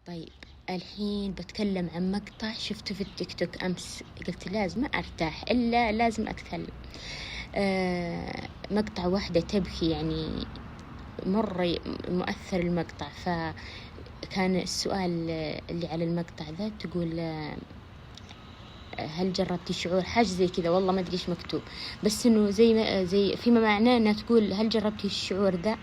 طيب، الحين بتكلم عن مقطع شفته في التيك توك أمس، قلت لازم ما أرتاح إلا لازم أتكلم. مقطع واحدة تبكي، يعني مرة مؤثر المقطع. فكان السؤال اللي على المقطع ذا تقول هل جربتي شعور حاجة زي كذا، والله ما أدري إيش مكتوب، بس إنه زي فيما معناه إنها تقول هل جربتي الشعور ذا.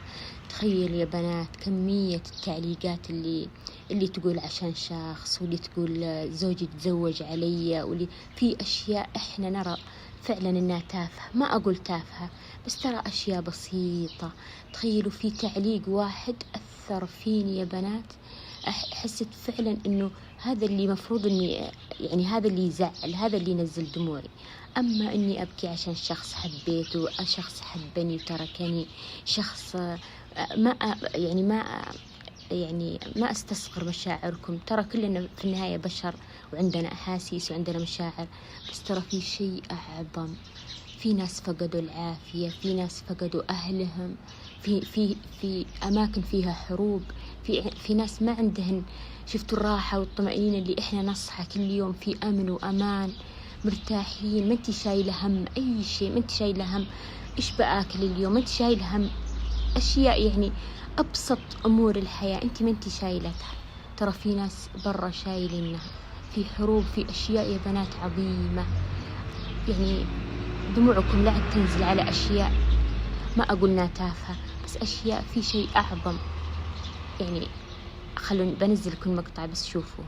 تخيل يا بنات كمية التعليقات اللي تقول عشان شخص، واللي تقول زوجي تزوج علي، واللي في أشياء إحنا نرى فعلا إنها تافهة، ما أقول تافهة بس ترى أشياء بسيطة. تخيلوا في تعليق واحد أثر فيني يا بنات، حسيت فعلا إنه هذا اللي مفروض إني، يعني هذا اللي يزعل، هذا اللي ينزل دموعي. أما إني أبكي عشان شخص حبيته، شخص حبني وتركني، شخص ما أستصغر مشاعركم، ترى كلنا في النهاية بشر وعندنا أحاسيس وعندنا مشاعر، بس ترى في شيء أعظم. في ناس فقدوا العافية، في ناس فقدوا أهلهم في أماكن فيها حروب، في ناس ما عندهن شفتوا الراحة والطمأنينة اللي إحنا نصحى كل يوم في أمن وأمان مرتاحين. ما أنت شايلة هم أي شيء، ما أنت شايلة هم إيش بأكل اليوم، ما أنت شايلة هم أشياء يعني أبسط أمور الحياة أنت ما أنت شايلتها. ترى في ناس برا شايلينها، في حروب، في أشياء يا بنات عظيمة. يعني دموعكم لا تنزل على أشياء ما أقولنا تافهة، بس أشياء في شيء أعظم. يعني خلوني بنزل لكم مقطع بس شوفوا.